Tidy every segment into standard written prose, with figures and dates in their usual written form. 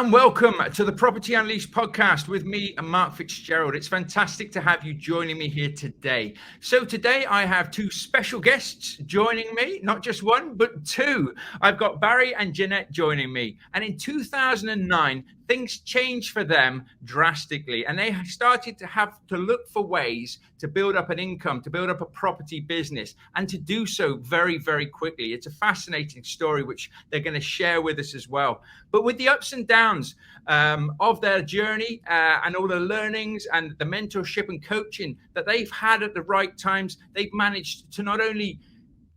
and welcome to the Property Unleashed podcast with me and Mark Fitzgerald. It's fantastic to have you joining me here today. So today I have two special guests joining me, not just one, but two. I've got Barry and Janette joining me. And in 2009, things changed for them drastically, and they started to have to look for ways to build up an income, to build up a property business, and to do so very, very quickly. It's a fascinating story, which they're going to share with us as well. But with the ups and downs of their journey and all the learnings and the mentorship and coaching that they've had at the right times, they've managed to not only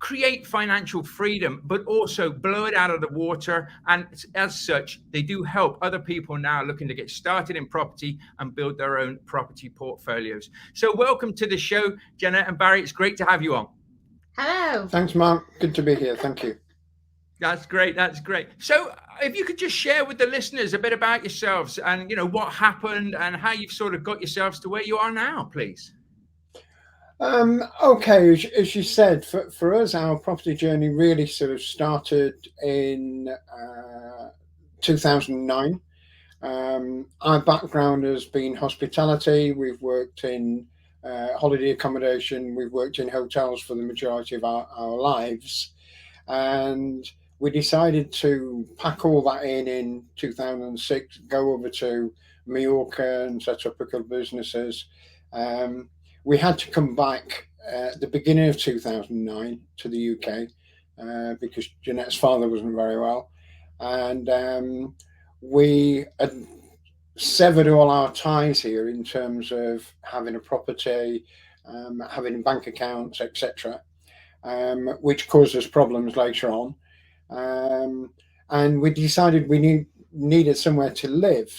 create financial freedom, but also blow it out of the water. And as such, they do help other people now looking to get started in property and build their own property portfolios. So welcome to the show, Janette and Barry. It's great to have you on. Hello. Thanks, Mark. Good to be here. Thank you. That's great. That's great. So if you could just share with the listeners a bit about yourselves and, what happened and how you've sort of got yourselves to where you are now, please. Okay, as you said, for us, our property journey really sort of started in 2009. Our background has been hospitality. We've worked in holiday accommodation. We've worked in hotels for the majority of our lives. And we decided to pack all that in 2006, go over to Mallorca and set up a couple of businesses. We had to come back at the beginning of 2009 to the UK because Janette's father wasn't very well. And we had severed all our ties here in terms of having a property, having bank accounts, etc., which caused us problems later on. And we decided we needed somewhere to live,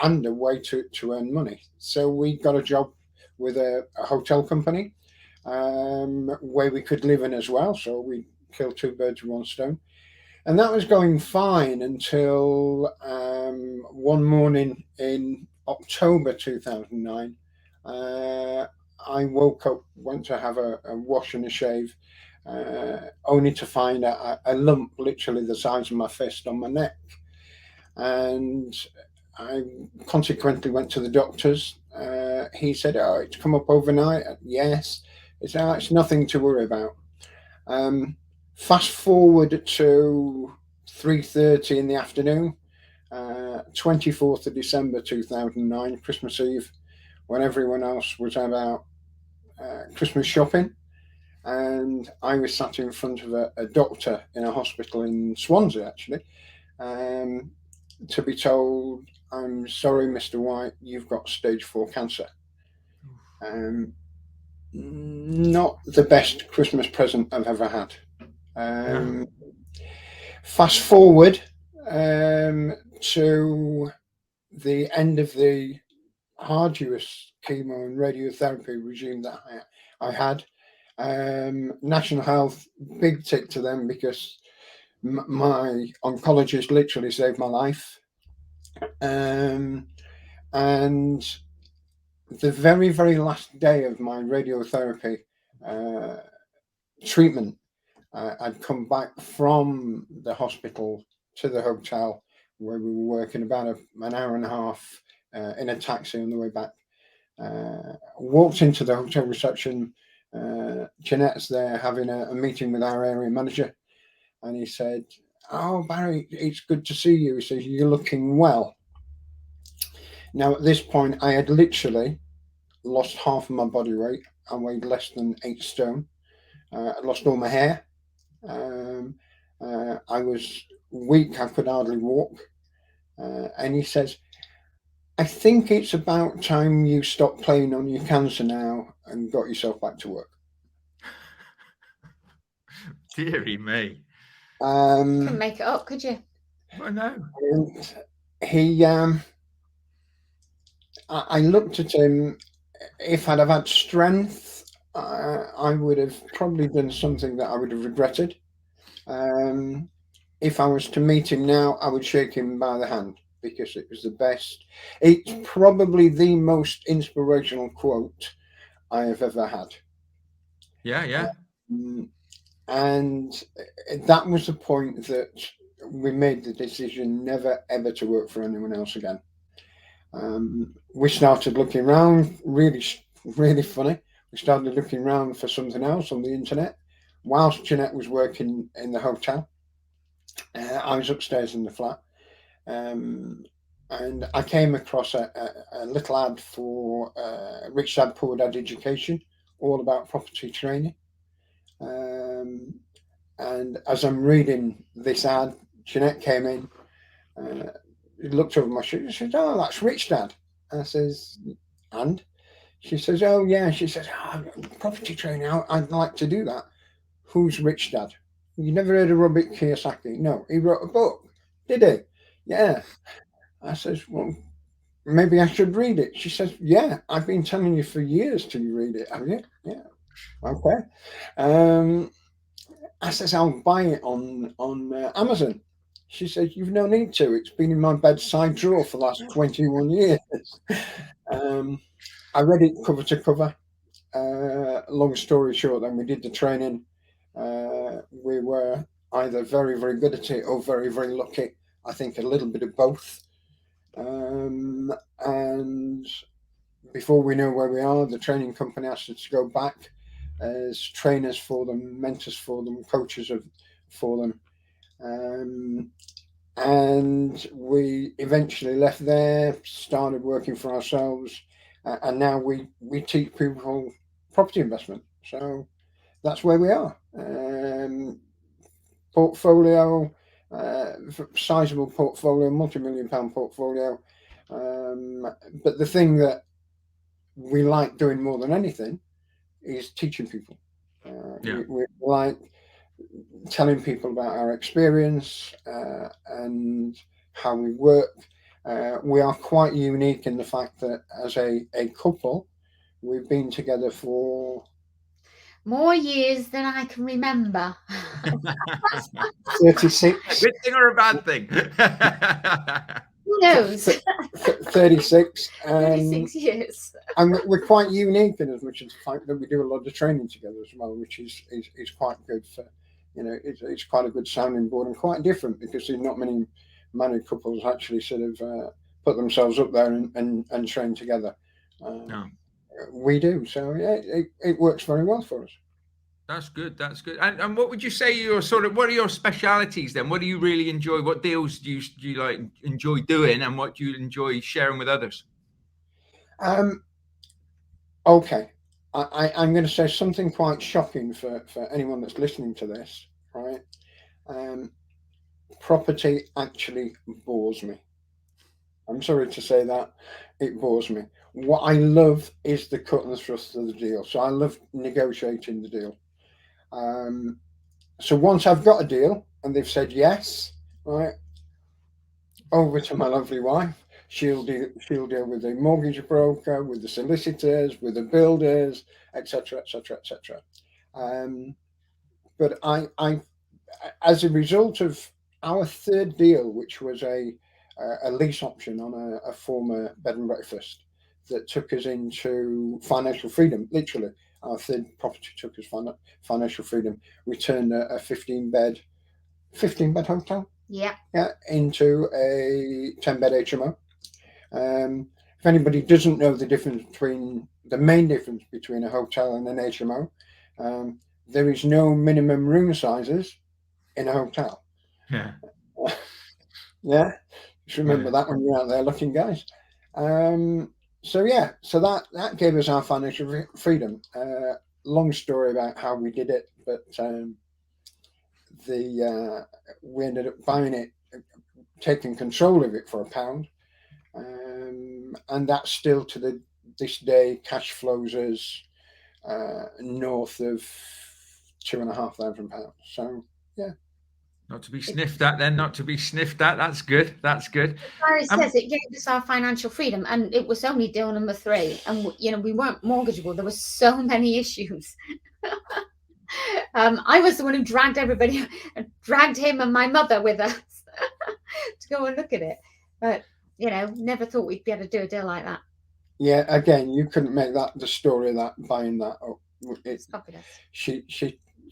and a way to earn money. So we got a job with a hotel company where we could live in as well. So we killed two birds with one stone. And that was going fine until one morning in October 2009, I woke up, went to have a wash and a shave, only to find a lump literally the size of my fist on my neck. And I consequently went to the doctors. He said, "Oh, it's come up overnight." Yes. It's nothing to worry about. Fast forward to 3:30 in the afternoon, 24th of December 2009, Christmas Eve, when everyone else was about Christmas shopping. And I was sat in front of a doctor in a hospital in Swansea, actually, to be told, "I'm sorry, Mr. White, you've got stage 4 cancer." Not the best Christmas present I've ever had. Fast forward to the end of the arduous chemo and radiotherapy regime that I had. National Health, big tick to them, because my oncologist literally saved my life. And the very, very last day of my radiotherapy treatment, I'd come back from the hospital to the hotel where we were working, about an hour and a half in a taxi on the way back. Walked into the hotel reception. Janette's there having a meeting with our area manager, and he said, "Oh, Barry, it's good to see you." He says, "You're looking well." Now, at this point, I had literally lost half of my body weight. I weighed less than 8 stone. I lost all my hair. I was weak. I could hardly walk. And he says, "I think it's about time you stopped playing on your cancer now and got yourself back to work." Deary me. Couldn't make it up, could you? I know. He, I looked at him. If I'd have had strength, I would have probably done something that I would have regretted. If I was to meet him now, I would shake him by the hand, because it was the best. It's probably the most inspirational quote I have ever had. Yeah. And that was the point that we made the decision never ever to work for anyone else again. We started looking around, really funny. We started looking around for something else on the internet. Whilst Janette was working in the hotel, I was upstairs in the flat, and I came across a little ad for Rich Dad Poor Dad Education, all about property training. And as I'm reading this ad, Janette came in, looked over my shoulder, and said, "Oh, that's Rich Dad." I says, "And?" She says, "Oh, yeah." She says, "Oh, property training, I'd like to do that." "Who's Rich Dad?" "You never heard of Robert Kiyosaki?" "No, he wrote a book." "Did he?" "Yeah." I says, "Well, maybe I should read it." She says, "Yeah, I've been telling you for years to read it." "Have you?" "Yeah." "Okay." I says, "I'll buy it on Amazon." She says, "You've no need to. It's been in my bedside drawer for the last 21 years. I read it cover to cover. Long story short, then we did the training. We were either very, very good at it or very, very lucky. I think a little bit of both. And before we know where we are, the training company asked us to go back as trainers for them, mentors for them, coaches for them. And we eventually left there, started working for ourselves, and now we teach people property investment. So that's where we are. Portfolio, sizable portfolio, multi-million-pound portfolio. But the thing that we like doing more than anything is teaching people. We like telling people about our experience and how we work. We are quite unique in the fact that as a couple, we've been together for more years than I can remember. 36. Good thing or a bad thing? Who knows? 36. 36 years. And we're quite unique in as much as the fact that we do a lot of training together as well, which is quite good for, it's quite a good sounding board and quite different because there's not many married couples actually sort of put themselves up there and train together. No. We do. So yeah, it works very well for us. That's good. That's good. And what would you say what are your specialities then? What do you really enjoy? What deals do you like enjoy doing, and what do you enjoy sharing with others? Okay. I'm going to say something quite shocking for anyone that's listening to this, right? Property actually bores me. I'm sorry to say that. It bores me. What I love is the cut and thrust of the deal. So I love negotiating the deal. So once I've got a deal and they've said yes, right, over to my lovely wife. She'll deal with the mortgage broker, with the solicitors, with the builders, etc., etc., etc. But I, as a result of our third deal, which was a lease option on a former bed and breakfast that took us into financial freedom, literally, our third property took us financial freedom. We turned a 15-bed hotel. Yeah, into a 10-bed HMO. If anybody doesn't know the main difference between a hotel and an HMO, there is no minimum room sizes in a hotel. Yeah. Yeah. Just remember that when you're out there looking, guys. So that gave us our financial freedom. Long story about how we did it, but we ended up buying it, taking control of it for £1, and that still to this day cash flows us north of £2,500. So yeah. Not to be sniffed at then, not to be sniffed at. That's good. That's good. Barry says it gave us our financial freedom, and it was only deal number 3. And, we weren't mortgageable. There were so many issues. I was the one who dragged him and my mother with us to go and look at it. But, never thought we'd be able to do a deal like that. Yeah, again, you couldn't make that the story of that buying that up. It's fabulous. She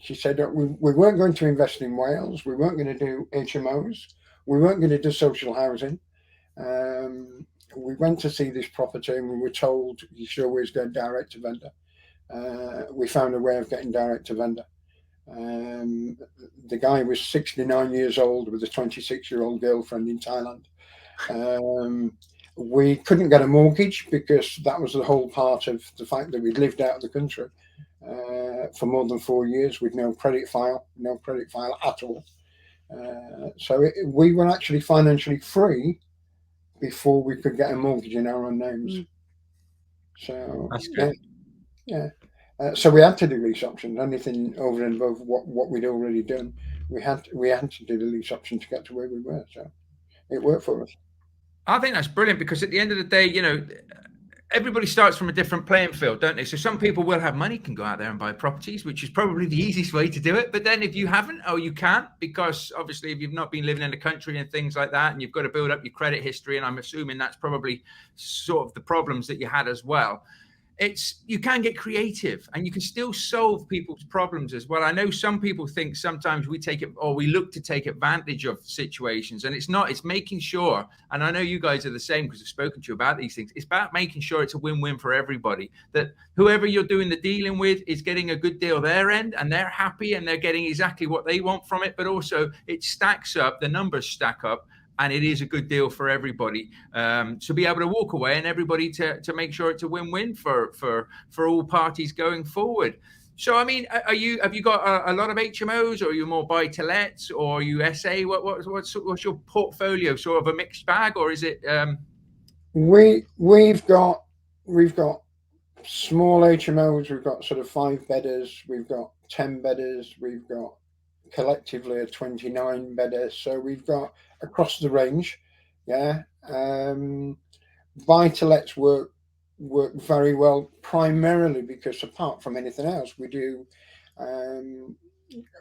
she said we weren't going to invest in Wales. We weren't going to do HMOs. We weren't going to do social housing. We went to see this property and we were told you should always go direct to vendor. We found a way of getting direct to vendor. The guy was 69 years old with a 26-year-old girlfriend in Thailand. We couldn't get a mortgage because that was the whole part of the fact that we'd lived out of the country for more than 4 years with no credit file at all. So we were actually financially free before we could get a mortgage in our own names. So that's good. Yeah. So we had to do lease options. Anything over and above what we'd already done, we had to do the lease option to get to where we were. So it worked for us. I think that's brilliant because at the end of the day, you know, everybody starts from a different playing field, don't they? So some people will have money, can go out there and buy properties, which is probably the easiest way to do it. But then if you haven't, or you can't, because obviously if you've not been living in the country and things like that, and you've got to build up your credit history, and I'm assuming that's probably sort of the problems that you had as well. You can get creative and you can still solve people's problems as well. I know some people think sometimes we look to take advantage of situations, and it's not. It's making sure, and I know you guys are the same because I've spoken to you about these things. It's about making sure it's a win-win for everybody, that whoever you're doing the dealing with is getting a good deal their end and they're happy and they're getting exactly what they want from it, but also it stacks up, the numbers stack up, and it is a good deal for everybody to be able to walk away, and everybody to make sure it's a win-win for all parties going forward. So, I mean, have you got a lot of HMOs, or are you more buy-to-lets, or are you SA? What's your portfolio? Sort of a mixed bag, or is it? We've got small HMOs. We've got sort of 5-bedders. We've got 10-bedders. We've got collectively a 29-bedder. So we've got across the range. Yeah. Buy-to-lets work very well, primarily because apart from anything else, we do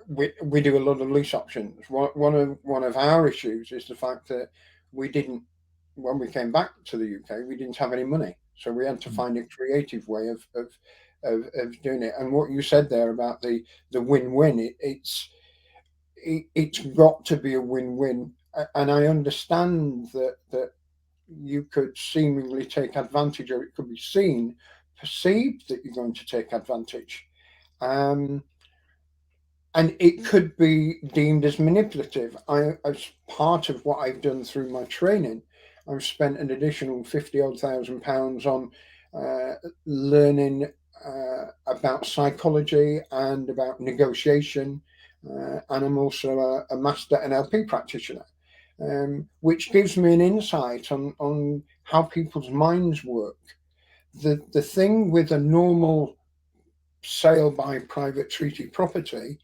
we do a lot of lease options. One of our issues is the fact that when we came back to the UK, we didn't have any money, so we had to find a creative way of doing it. And what you said there about the win-win, it's got to be a win-win. And I understand that you could seemingly take advantage, or it could be perceived that you're going to take advantage. And it could be deemed as manipulative. As part of what I've done through my training, I've spent an additional £50,000 on learning about psychology and about negotiation. And I'm also a master NLP practitioner, which gives me an insight on how people's minds work. The thing with a normal sale by private treaty property,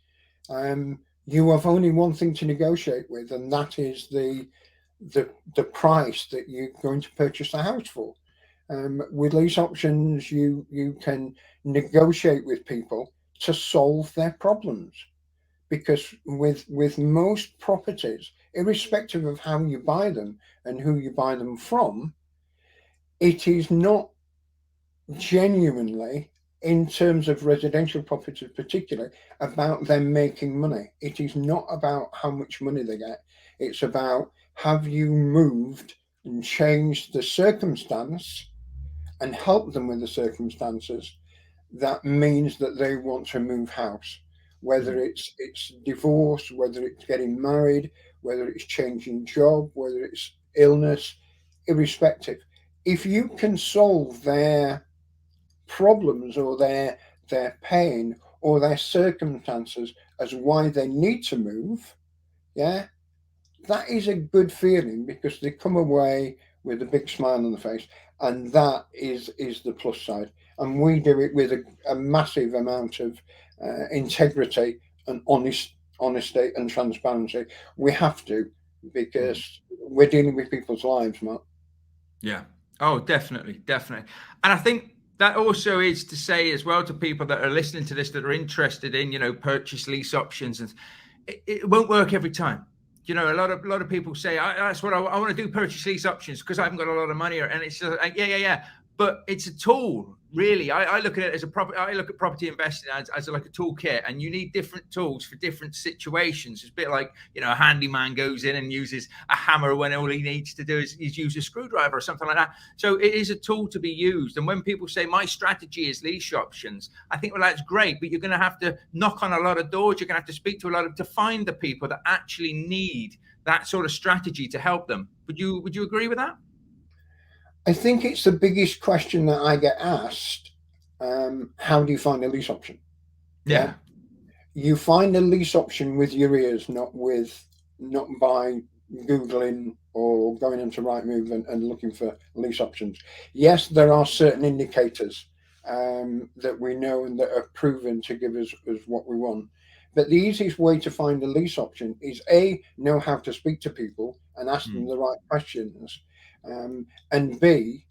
you have only one thing to negotiate with, and that is the price that you're going to purchase the house for. With lease options, you can negotiate with people to solve their problems. Because with most properties, irrespective of how you buy them and who you buy them from, it is not genuinely, in terms of residential properties particularly, about them making money. It is not about how much money they get. It's about, have you moved and changed the circumstance and helped them with the circumstances that means that they want to move house. Whether it's divorce, whether it's getting married, whether it's changing job, whether it's illness, irrespective. If you can solve their problems or their pain or their circumstances as why they need to move, yeah, that is a good feeling, because they come away with a big smile on the face, and that is the plus side. And we do it with a massive amount of integrity and honesty and transparency. We have to, because we're dealing with people's lives, Mark. Yeah. Oh, definitely. And I think that also is to say as well to people that are listening to this, that are interested in, purchase lease options, and it won't work every time. A lot of people say, that's what I want to do, purchase lease options, because I haven't got a lot of money, and it's just like, yeah. but it's a tool. Really, I look at it as I look at property investing as like a toolkit, and you need different tools for different situations. It's a bit like, a handyman goes in and uses a hammer when all he needs to do is use a screwdriver or something like that. So it is a tool to be used. And when people say my strategy is lease options, I think, well, that's great, but you're going to have to knock on a lot of doors. You're going to have to speak to to find the people that actually need that sort of strategy to help them. Would you agree with that? I think it's the biggest question that I get asked. How do you find a lease option? Yeah. You find a lease option with your ears, not by Googling or going into Rightmove and looking for lease options. Yes, there are certain indicators that we know and that are proven to give us what we want. But the easiest way to find a lease option is know how to speak to people and ask them the right questions. And B,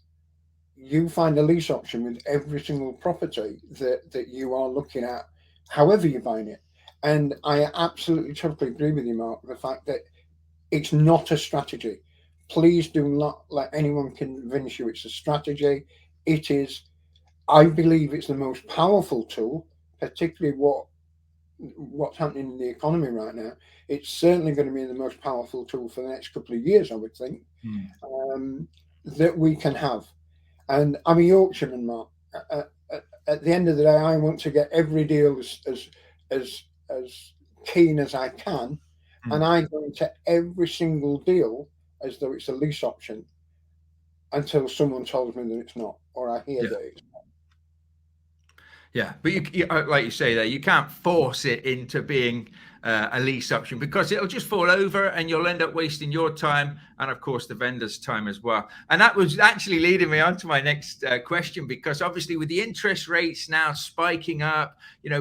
you find a lease option with every single property that you are looking at, however you're buying it. And I absolutely totally agree with you, Mark, the fact that it's not a strategy. Please do not let anyone convince you it's a strategy. It is, I believe it's the most powerful tool, particularly what's happening in the economy right now. It's certainly going to be the most powerful tool for the next couple of years, I would think, that we can have. And I'm a Yorkshireman, Mark. At the end of the day, I want to get every deal as keen as I can, and I go into every single deal as though it's a lease option until someone tells me that it's not, or I hear that it's not. Yeah, but you like you say there, you can't force it into being a lease option, because it'll just fall over and you'll end up wasting your time and, of course, the vendor's time as well. And that was actually leading me on to my next question, because obviously with the interest rates now spiking up,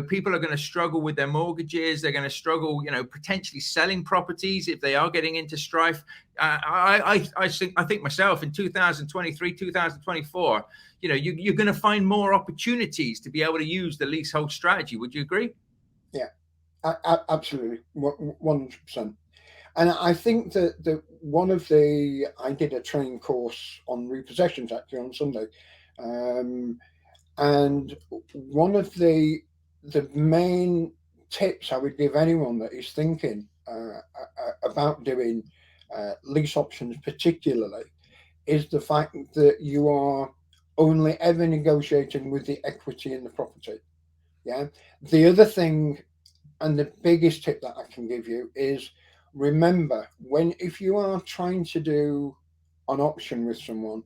people are going to struggle with their mortgages. They're going to struggle, potentially selling properties if they are getting into strife. I think myself in 2023, 2024, you're going to find more opportunities to be able to use the leasehold strategy. Would you agree? Yeah. Absolutely, 100%. And I think that I did a training course on repossessions actually on Sunday, and one of the main tips I would give anyone that is thinking about doing lease options particularly is the fact that you are only ever negotiating with the equity in the property. Yeah. The other thing, and the biggest tip that I can give you, is remember, if you are trying to do an option with someone,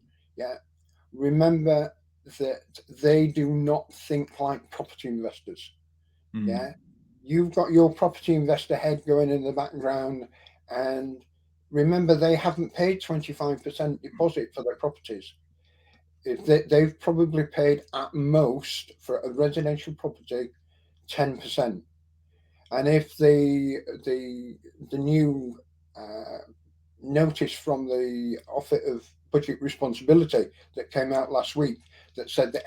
remember that they do not think like property investors. Yeah, you've got your property investor head going in the background, and remember, they haven't paid 25% deposit for their properties. They've probably paid at most for a residential property 10%. And if the new notice from the Office of Budget Responsibility that came out last week that said that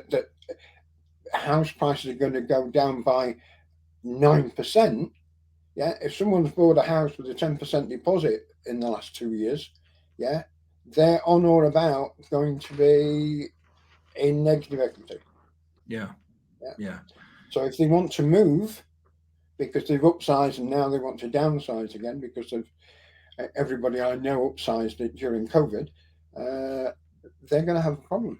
that house prices are going to go down by 9%, if someone's bought a house with a 10% deposit in the last 2 years, they're on or about going to be in negative equity. Yeah. So if they want to move, because they've upsized and now they want to downsize again because of everybody I know upsized it during COVID, they're going to have a problem.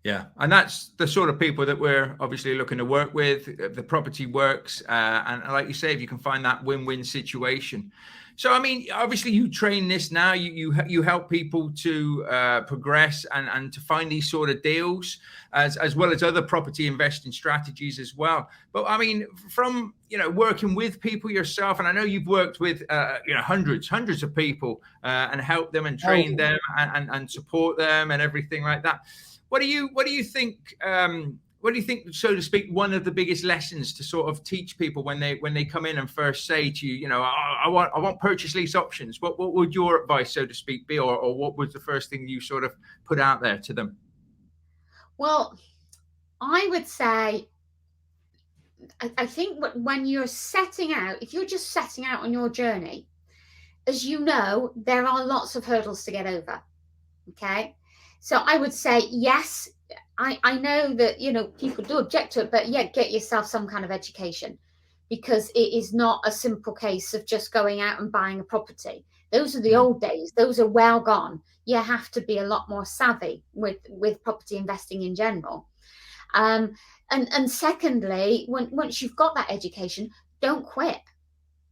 Yeah, and that's the sort of people that we're obviously looking to work with. The property works, and like you say, if you can find that win-win situation. So, I mean, obviously you train this now. You help people to progress and to find these sort of deals, as well as other property investing strategies as well. But I mean, from working with people yourself, and I know you've worked with hundreds of people and helped them and trained them and support them and everything like that. What do you think? What do you think, so to speak, one of the biggest lessons to sort of teach people when they come in and first say to you, I want purchase lease options? What would your advice, so to speak, be, or what was the first thing you sort of put out there to them? Well, I would say, I think when you're setting out, if you're just setting out on your journey, as you know, there are lots of hurdles to get over. Okay. So I would say, yes, I know that, you know, people do object to it, but yeah, get yourself some kind of education, because it is not a simple case of just going out and buying a property. Those are the old days. Those are well gone. You have to be a lot more savvy with property investing in general. And secondly, once you've got that education, don't quit.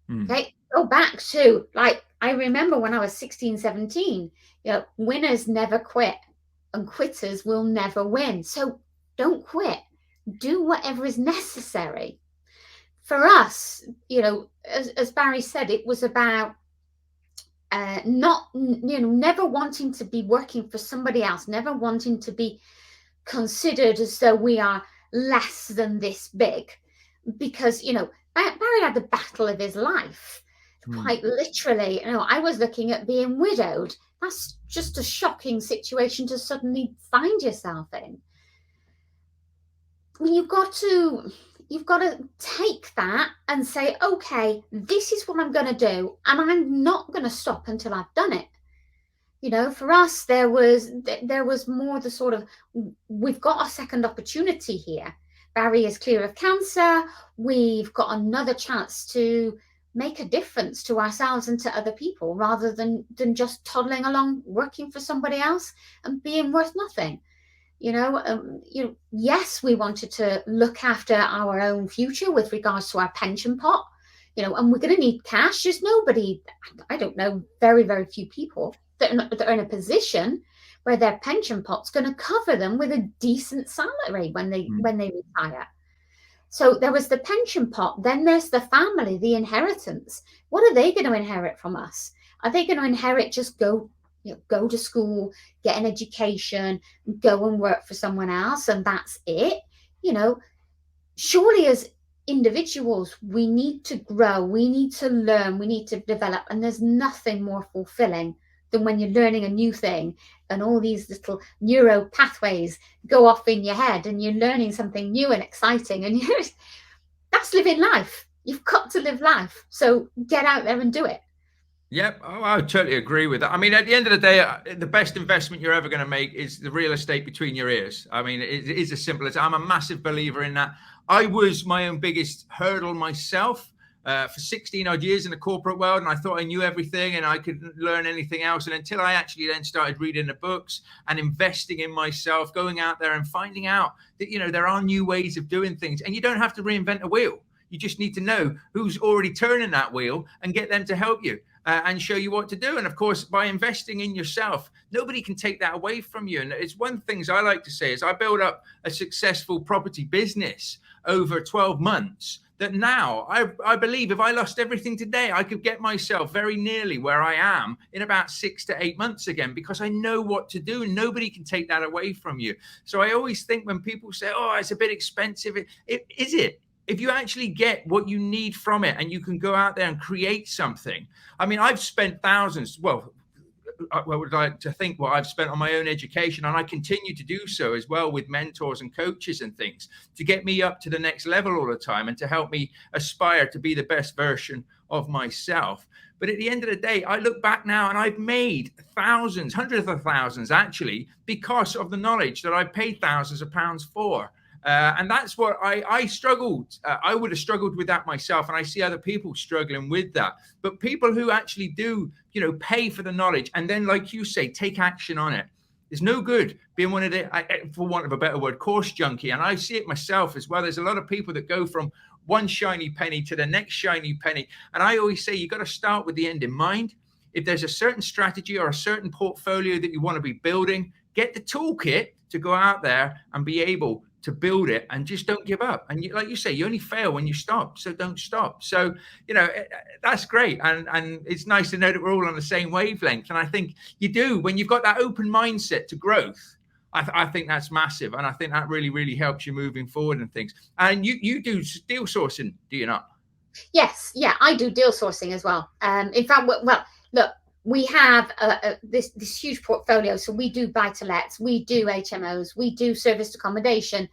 Okay, go back to, like, I remember when I was 16, 17, you know, winners never quit and quitters will never win. So don't quit. Do whatever is necessary. For us, you know, as Barry said, it was about not, you know, never wanting to be working for somebody else, never wanting to be considered as though we are less than this big, because, you know, Barry had the battle of his life, quite literally. You know, I was looking at being widowed. That's just a shocking situation to suddenly find yourself in. You've got to take that and say, okay, this is what I'm going to do, and I'm not going to stop until I've done it. You know, for us, there was more the sort of, we've got a second opportunity here. Barry is clear of cancer. We've got another chance to make a difference to ourselves and to other people, rather than just toddling along, working for somebody else and being worth nothing. You know, yes, we wanted to look after our own future with regards to our pension pot, you know, and we're going to need cash. There's nobody, I don't know, very, very few people that are in a position where their pension pot's going to cover them with a decent salary when they retire. So there was the pension pot. Then there's the family, the inheritance. What are they going to inherit from us? Are they going to inherit just go to school, get an education, go and work for someone else, and that's it? You know, surely as individuals, we need to grow, we need to learn, we need to develop, and there's nothing more fulfilling than when you're learning a new thing and all these little neuro pathways go off in your head and you're learning something new and exciting, and that's living life. You've got to live life. So get out there and do it. Yep, I totally agree with that. I mean, at the end of the day, the best investment you're ever going to make is the real estate between your ears. I mean, it is as simple as, I'm a massive believer in that. I was my own biggest hurdle myself for 16 odd years in the corporate world, and I thought I knew everything and I couldn't learn anything else. And until I actually then started reading the books and investing in myself, going out there and finding out that, you know, there are new ways of doing things, and you don't have to reinvent a wheel. You just need to know who's already turning that wheel and get them to help you. And show you what to do. And of course, by investing in yourself, nobody can take that away from you. And it's one of the things I like to say is I built up a successful property business over 12 months that now I believe if I lost everything today, I could get myself very nearly where I am in about 6 to 8 months again, because I know what to do and nobody can take that away from you. So I always think when people say, oh, it's a bit expensive, is it? If you actually get what you need from it and you can go out there and create something. I mean, I've spent thousands, well, I would like to think what I've spent on my own education, and I continue to do so as well with mentors and coaches and things to get me up to the next level all the time and to help me aspire to be the best version of myself. But at the end of the day, I look back now and I've made thousands, hundreds of thousands actually, because of the knowledge that I paid thousands of pounds for. And that's what I struggled. I would have struggled with that myself. And I see other people struggling with that. But people who actually do, you know, pay for the knowledge and then, like you say, take action on it. It's no good being one of the, for want of a better word, course junkie. And I see it myself as well. There's a lot of people that go from one shiny penny to the next shiny penny. And I always say, you got to start with the end in mind. If there's a certain strategy or a certain portfolio that you want to be building, get the toolkit to go out there and be able to build it, and just don't give up. And like you say, you only fail when you stop, so don't stop. So, you know, that's great. And it's nice to know that we're all on the same wavelength. And I think you do, when you've got that open mindset to growth, I think that's massive. And I think that really, really helps you moving forward and things. And you do deal sourcing, do you not? Yes. Yeah, I do deal sourcing as well. In fact, well, look, we have this huge portfolio. So we do buy-to-lets, we do HMOs, we do serviced accommodation.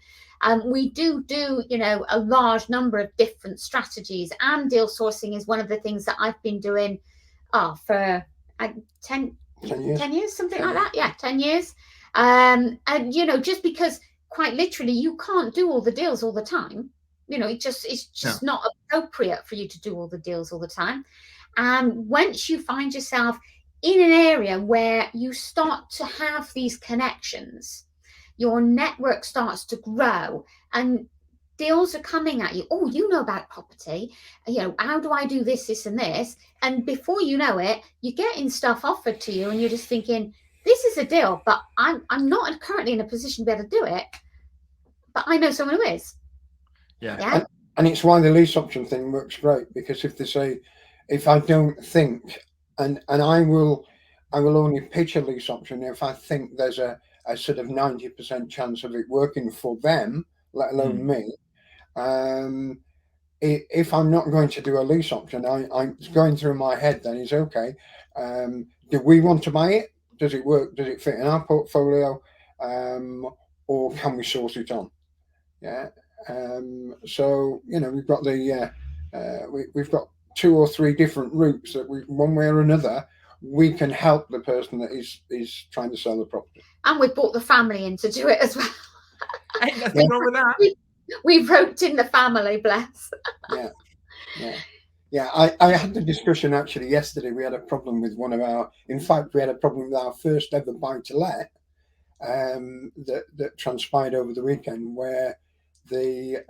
We do, you know, a large number of different strategies, and deal sourcing is one of the things that I've been doing for 10 years, something like that. Yeah, 10 years. And just because quite literally you can't do all the deals all the time. It's just not appropriate for you to do all the deals all the time. And once you find yourself in an area where you start to have these connections, your network starts to grow and deals are coming at you. Oh, you know about property. How do I do this, this, and this? And before you know it, you're getting stuff offered to you and you're just thinking, this is a deal, but I'm not currently in a position to be able to do it. But I know someone who is. Yeah. And it's why the lease option thing works great, because if they say, if I don't think, and I will only pitch a lease option if I think there's a sort of 90% chance of it working for them, let alone me. If I'm not going to do a lease option, I'm going through my head then is, okay, do we want to buy it? Does it work? Does it fit in our portfolio? Or can we source it on? Yeah. So we've got we've got 2 or 3 different routes that one way or another, we can help the person that is trying to sell the property. And we've brought the family in to do it as well. Ain't nothing wrong with that. We've roped in the family, bless. Yeah. I had the discussion actually yesterday. We had a problem with we had a problem with our first ever buy-to-let that transpired over the weekend, where the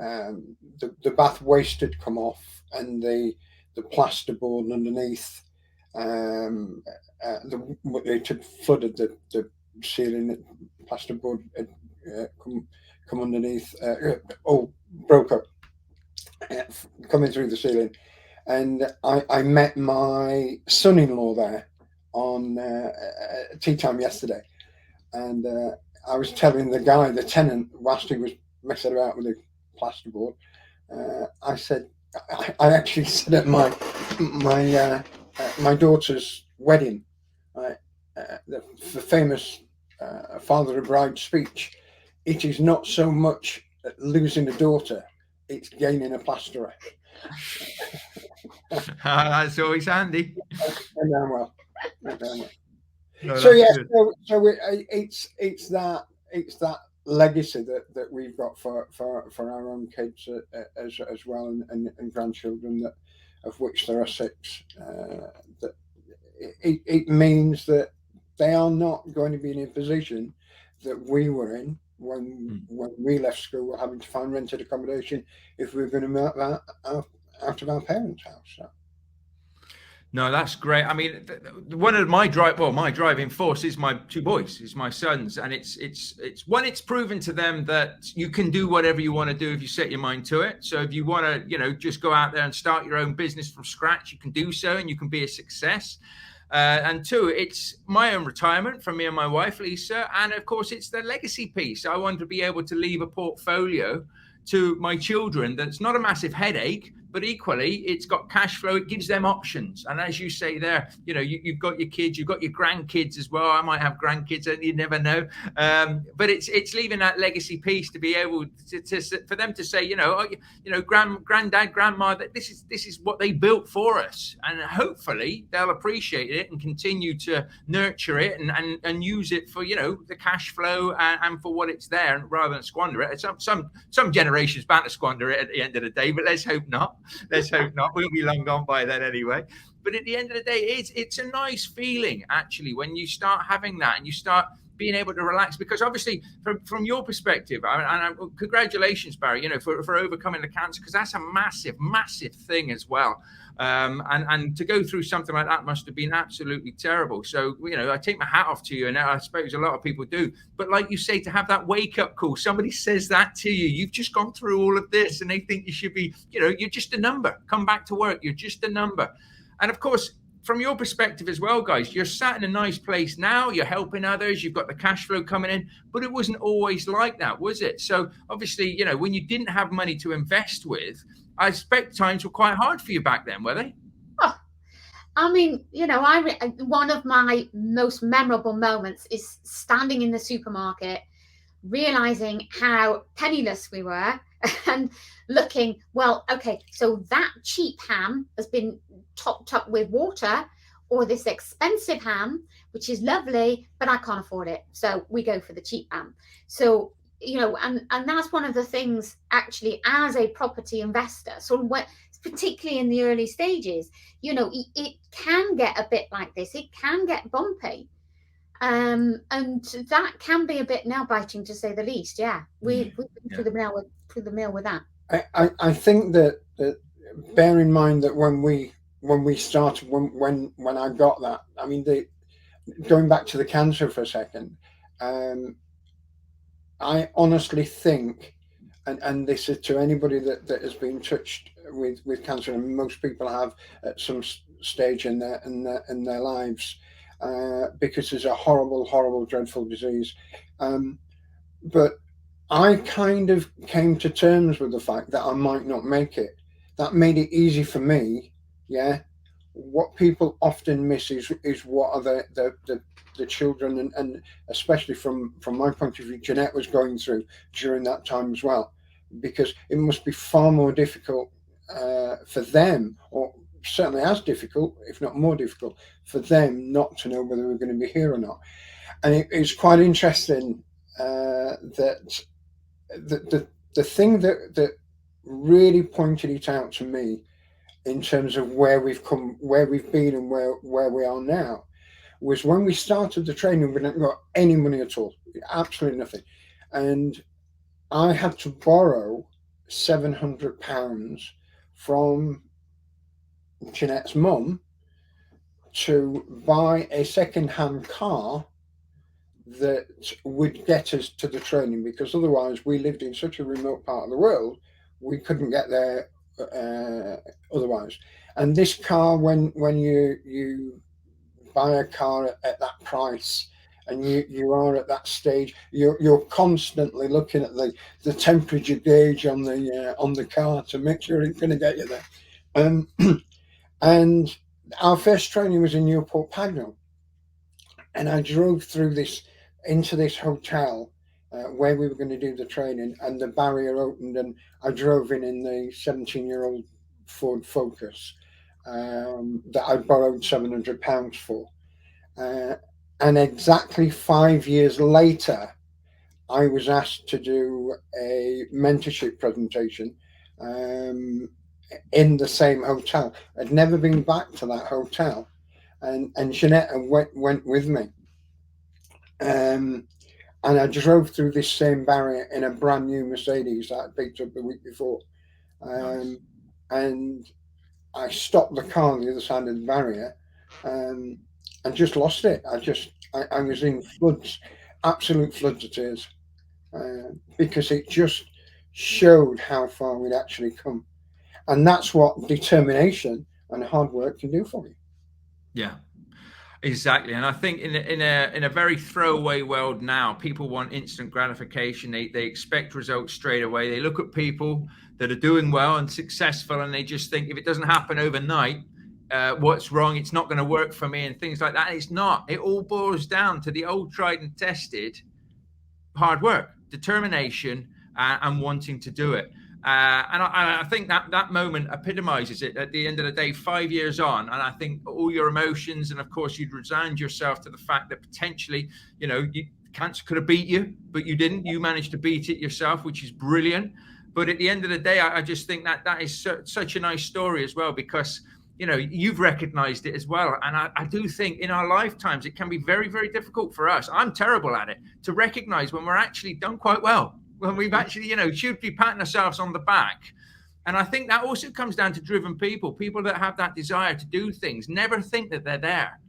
bath waste had come off and the plasterboard underneath it had flooded the ceiling. Plasterboard had come underneath, broke up, coming through the ceiling. And I met my son-in-law there on tea time yesterday, and I was telling the tenant, whilst he was messing about with the plasterboard, I said, I actually said at my daughter's wedding, the famous father of bride speech, it is not so much losing a daughter, it's gaining a plasterer. That's always handy. No, so it's that legacy that we've got for our own kids as well, and grandchildren, that of which there are 6. That it means that they are not going to be in a position that we were in when we left school, having to find rented accommodation if we were going to move out of our parents' house. So. No, that's great. I mean, one of my driving force is my 2 boys, is my sons, and it's proven to them that you can do whatever you want to do if you set your mind to it. So if you want to, just go out there and start your own business from scratch, you can do so, and you can be a success. And 2, it's my own retirement from me and my wife, Lisa. And of course, it's the legacy piece. I want to be able to leave a portfolio to my children that's not a massive headache, but equally it's got cash flow. It gives them options. And as you say there, you've got your kids, you've got your grandkids as well. I might have grandkids, and you never know. But it's leaving that legacy piece to be able to for them to say, granddad, grandma, that this is what they built for us. And hopefully they'll appreciate it and continue to nurture it and use it for, the cash flow and for what it's there, and rather than squander it. Some generations bound to squander it at the end of the day, but let's hope not. Let's hope not. We'll be long gone by then anyway. But at the end of the day, it's a nice feeling, actually, when you start having that and you start being able to relax, because obviously from your perspective, and congratulations, Barry, for overcoming the cancer, because that's a massive thing as well. And to go through something like that must have been absolutely terrible. So, I take my hat off to you, and I suppose a lot of people do. But like you say, to have that wake-up call, somebody says that to you, you've just gone through all of this, and they think you should be, you're just a number. Come back to work. You're just a number. And of course, from your perspective as well, guys, you're sat in a nice place now. You're helping others. You've got the cash flow coming in, but it wasn't always like that, was it? So obviously, when you didn't have money to invest with, I expect times were quite hard for you back then, were they? Oh, I mean, one of my most memorable moments is standing in the supermarket, realizing how penniless we were, and looking, well, okay, so that cheap ham has been topped up with water, or this expensive ham, which is lovely, but I can't afford it. So we go for the cheap ham. So, you know, and that's one of the things actually as a property investor. So when, particularly in the early stages, you know, it can get a bit like this. It can get bumpy. And that can be a bit nail biting, to say the least. Yeah, we've been through the mill with that. I think that bear in mind that when we started, when I got that, I mean, going back to the cancer for a second, I honestly think, and this is to anybody that has been touched with cancer, and most people have at some stage in their lives, because it's a horrible, dreadful disease. But I kind of came to terms with the fact that I might not make it. That made it easy for me. Yeah. What people often miss is what are the children, and especially from my point of view, Janette was going through during that time as well, because it must be far more difficult for them, or certainly as difficult, if not more difficult, for them not to know whether we're going to be here or not. And it's quite interesting that the thing that really pointed it out to me in terms of where we've come, where we've been, and where we are now, was when we started the training, we didn't got any money at all, absolutely nothing. And I had to borrow £700 from Janette's mum to buy a second-hand car that would get us to the training, because otherwise we lived in such a remote part of the world, we couldn't get there otherwise. And this car, when you buy a car at that price, and you are at that stage, you're constantly looking at the temperature gauge on the car to make sure it's going to get you there. And our first training was in Newport Pagnell, and I drove through into this hotel where we were going to do the training, and the barrier opened, and I drove in the 17-year-old Ford Focus that I borrowed £700 for. And exactly 5 years later, I was asked to do a mentorship presentation in the same hotel. I'd never been back to that hotel, and Janette went with me. And I drove through this same barrier in a brand new Mercedes that I picked up the week before. Nice. And I stopped the car on the other side of the barrier and just lost it. I was in floods, absolute floods of tears, because it just showed how far we'd actually come. And that's what determination and hard work can do for you. Yeah. Exactly, and I think in a very throwaway world now, people want instant gratification. They expect results straight away. They look at people that are doing well and successful, and they just think if it doesn't happen overnight, what's wrong? It's not going to work for me, and things like that. And it's not. It all boils down to the old tried and tested hard work, determination, and wanting to do it. And I think that moment epitomizes it at the end of the day, 5 years on. And I think all your emotions, and of course you'd resigned yourself to the fact that potentially, cancer could have beat you, but you didn't. You managed to beat it yourself, which is brilliant. But at the end of the day, I just think that is such a nice story as well, because, you've recognized it as well. And I do think in our lifetimes, it can be very, very difficult for us. I'm terrible at it, to recognize when we're actually done quite well, when we've actually, should be patting ourselves on the back. And I think that also comes down to driven people that have that desire to do things, never think that they're there.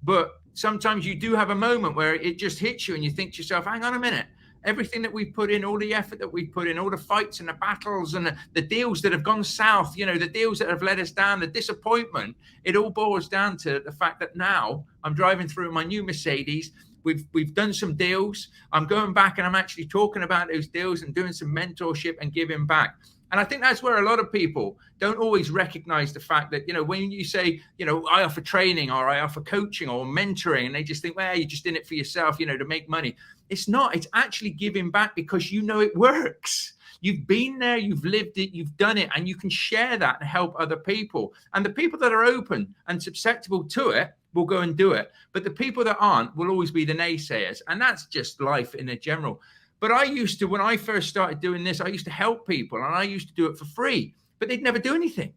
But sometimes you do have a moment where it just hits you and you think to yourself, hang on a minute, everything that we've put in, all the effort that we've put in, all the fights and the battles and the deals that have gone south, the deals that have let us down, the disappointment, it all boils down to the fact that now I'm driving through my new Mercedes. We've done some deals. I'm going back and I'm actually talking about those deals and doing some mentorship and giving back. And I think that's where a lot of people don't always recognize the fact that, when you say, I offer training or I offer coaching or mentoring, and they just think, well, you're just in it for yourself, to make money. It's not. It's actually giving back because it works. You've been there, you've lived it, you've done it, and you can share that and help other people. And the people that are open and susceptible to it will go and do it. But the people that aren't will always be the naysayers. And that's just life in a general. But I used to, when I first started doing this, I used to help people and I used to do it for free, but they'd never do anything.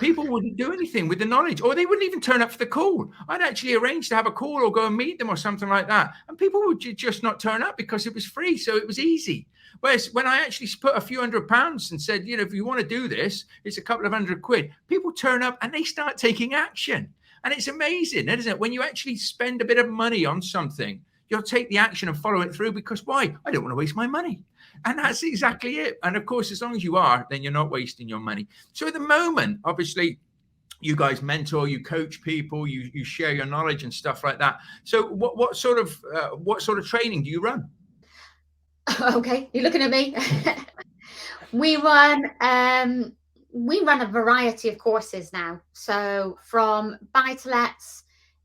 People wouldn't do anything with the knowledge, or they wouldn't even turn up for the call. I'd actually arrange to have a call or go and meet them or something like that. And people would just not turn up because it was free. So it was easy. Whereas when I actually put a few £100s and said, if you want to do this, it's a couple of £100, people turn up and they start taking action. And it's amazing, isn't it? When you actually spend a bit of money on something, you'll take the action and follow it through because why? I don't want to waste my money. And that's exactly it. And of course, as long as you are, then you're not wasting your money. So at the moment, obviously, you guys mentor, you coach people, you share your knowledge and stuff like that. So what sort of training do you run? Okay, you're looking at me. We run a variety of courses now. So from buy-to-lets,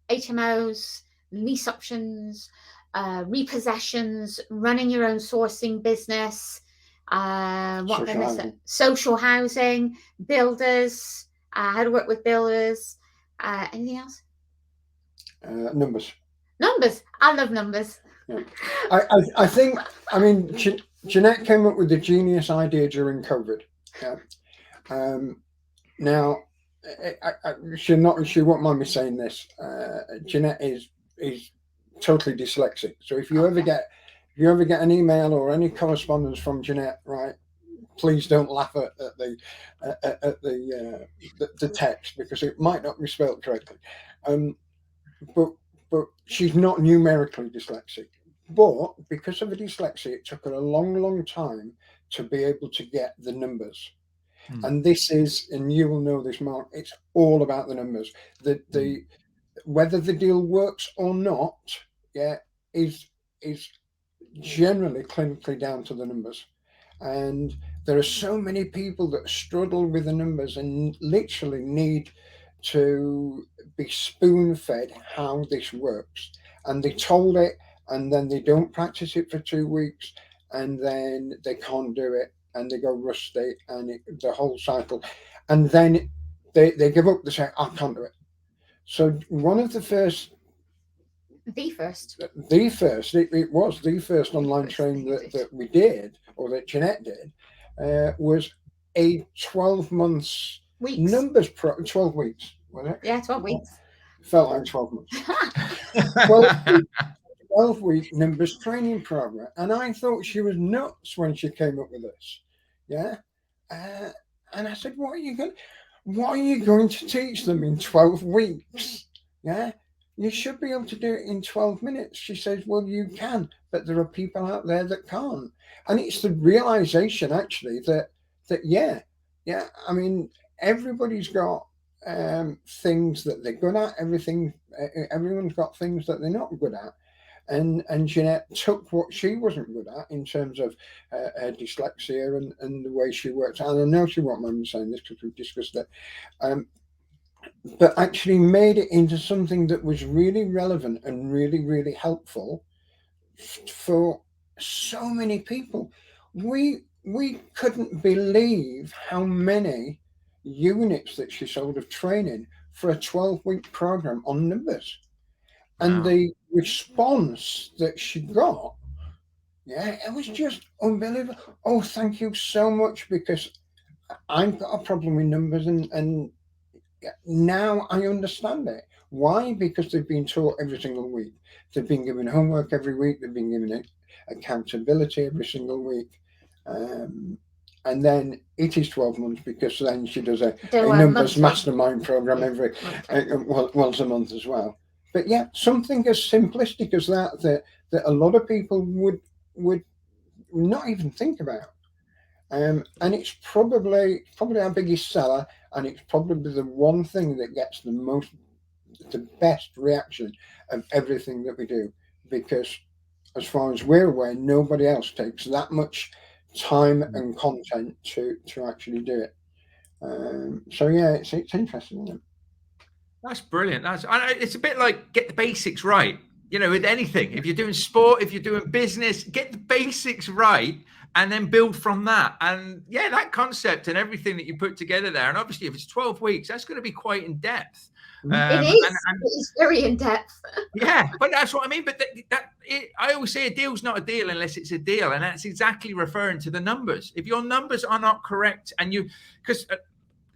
HMOs, lease options, repossessions, running your own sourcing business, social housing, builders, how to work with builders, anything else? Numbers. I love numbers. Yeah. I think, Janette came up with the genius idea during COVID. Yeah. Now, she won't mind me saying this. Janette is totally dyslexic. So if you ever get an email or any correspondence from Janette, right, please don't laugh at the text because it might not be spelled correctly. But she's not numerically dyslexic. But because of the dyslexia, it took her a long time to be able to get the numbers. And this is, and you will know this, Mark, it's all about the numbers. The whether the deal works or not, is generally clinically down to the numbers. And there are so many people that struggle with the numbers and literally need to be spoon-fed how this works. And they told it, and then they don't practice it for 2 weeks, and then they can't do it, and they go rusty, and the whole cycle. And then they give up, they say, I can't do it. So one of the first... It was the first online training that we did, or that Janette did, was a 12 months numbers 12 weeks, wasn't it? Yeah, 12 weeks. Felt like 12 months. 12-week numbers training program. And I thought she was nuts when she came up with this. Yeah. And I said, what are you going to teach them in 12 weeks? Yeah. You should be able to do it in 12 minutes. She says, well, you can, but there are people out there that can't. And it's the realization, actually, that everybody's got things that they're good at. Everyone's got things that they're not good at. And Janette took what she wasn't good at in terms of dyslexia and the way she works. And I know she won't mind me saying this because we've discussed it. But actually made it into something that was really relevant and really, really helpful for so many people. We couldn't believe how many units that she sold of training for a 12-week program on numbers. And the response that she got, it was just unbelievable. Oh, thank you so much, because I've got a problem with numbers and now I understand it. Why? Because they've been taught every single week. They've been given homework every week. They've been given accountability every single week. And then it is 12 months because then she does a numbers mastermind program every once a month as well. But something as simplistic as that a lot of people would not even think about. And it's probably our biggest seller, and it's probably the one thing that gets the best reaction of everything that we do, because as far as we're aware, nobody else takes that much time and content to actually do it. It's interesting, isn't it? That's brilliant. It's a bit like get the basics right. With anything, if you're doing sport, if you're doing business, get the basics right and then build from that. And that concept and everything that you put together there. And obviously, if it's 12 weeks, that's going to be quite in depth. It is. It is very in depth. Yeah, but that's what I mean. But I always say a deal's not a deal unless it's a deal, and that's exactly referring to the numbers. If your numbers are not correct, and because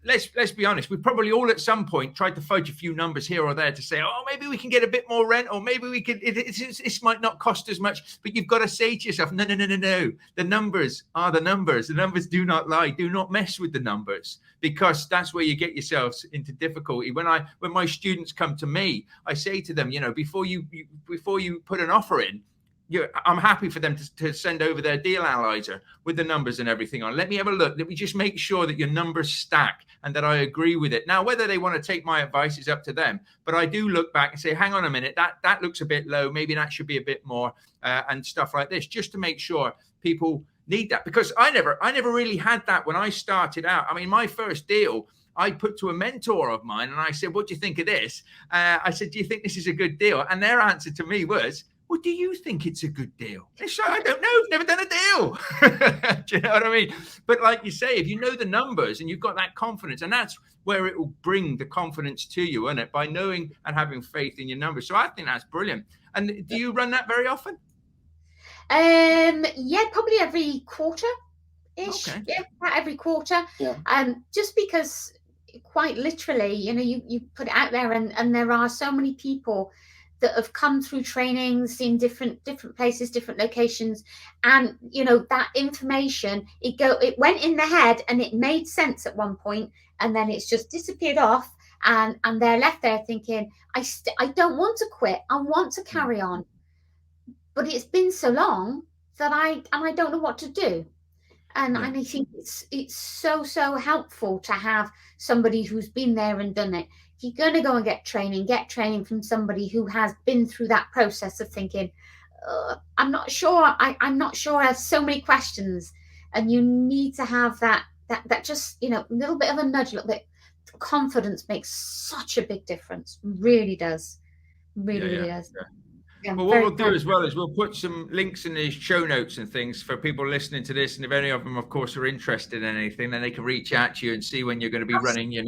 let's be honest, we probably all at some point tried to fudge a few numbers here or there to say, oh, maybe we can get a bit more rent, or maybe we could. This might not cost as much. But you've got to say to yourself, no. The numbers are the numbers. The numbers do not lie. Do not mess with the numbers, because that's where you get yourselves into difficulty. When my students come to me, I say to them, before you put an offer in, I'm happy for them to send over their deal analyzer with the numbers and everything on. Let me have a look. Let me just make sure that your numbers stack and that I agree with it. Now, whether they want to take my advice is up to them. But I do look back and say, hang on a minute, that looks a bit low. Maybe that should be a bit more and stuff like this, just to make sure people need that. Because I never really had that when I started out. I mean, my first deal, I put to a mentor of mine and I said, what do you think of this? I said, do you think this is a good deal? And their answer to me was, well, do you think it's a good deal? So I don't know. I've never done a deal. Do you know what I mean? But like you say, if you know the numbers and you've got that confidence, and that's where it will bring the confidence to you, isn't it? By knowing and having faith in your numbers. So I think that's brilliant. And do you run that very often? Yeah, probably every quarter-ish. Okay. Yeah, about every quarter. Yeah. Just because quite literally, you put it out there and there are so many people that have come through trainings in different places, different locations, and that information it went in their head and it made sense at one point, and then it's just disappeared off, and they're left there thinking, I don't want to quit, I want to carry on, but it's been so long that I don't know what to do. And I think it's so helpful to have somebody who's been there and done it. If you're going to go and get training from somebody who has been through that process of thinking, I'm not sure, I'm not sure, I have so many questions. And you need to have that just, a little bit of a nudge, a little bit. Confidence makes such a big difference. Really does. Really does. Yeah. Well, what we'll do as well is we'll put some links in these show notes and things for people listening to this. And if any of them, of course, are interested in anything, then they can reach out to you and see when you're going to be running your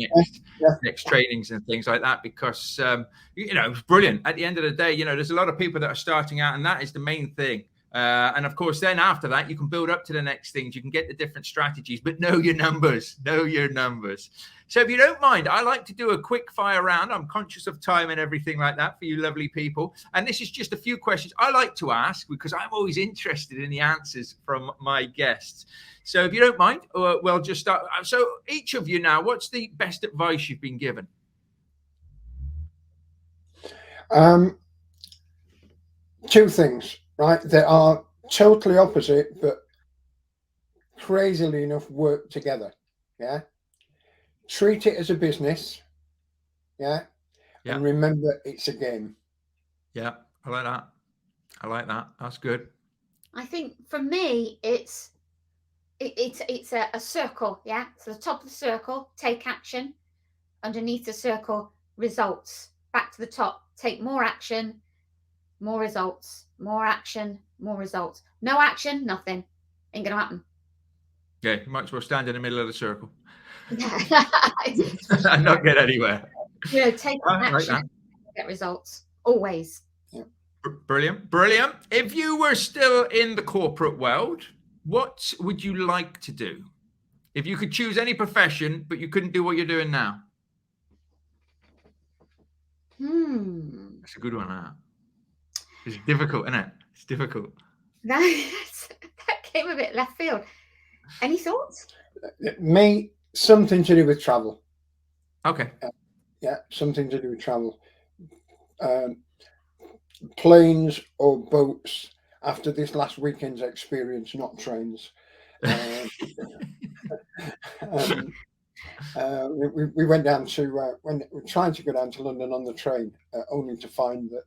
next trainings and things like that. Because, it's brilliant. At the end of the day, there's a lot of people that are starting out, and that is the main thing. And of course, then after that, you can build up to the next things. You can get the different strategies, but know your numbers. So if you don't mind, I like to do a quick fire round. I'm conscious of time and everything like that for you lovely people. And this is just a few questions I like to ask because I'm always interested in the answers from my guests. So if you don't mind, we'll just start. So each of you now, what's the best advice you've been given? Two things, right? They are totally opposite, but crazily enough work together. Yeah. Treat it as a business. Yeah. And remember, it's a game. Yeah. I like that. That's good. I think for me, it's a circle. Yeah. So the top of the circle, take action. Underneath the circle, results. Back to the top, take more action, more results, more action, more results. No action, nothing. Ain't gonna happen. Yeah, you might as well stand in the middle of the circle. Yeah. And not get anywhere. Take action, like get results. Always. Yeah. Brilliant. If you were still in the corporate world, what would you like to do? If you could choose any profession, but you couldn't do what you're doing now. That's a good one, huh? It's difficult, isn't it? It's difficult. That came a bit left field. Any thoughts? Me, something to do with travel. Okay. Something to do with travel. Planes or boats after this last weekend's experience, not trains. We went down to when we were trying to go down to London on the train, only to find that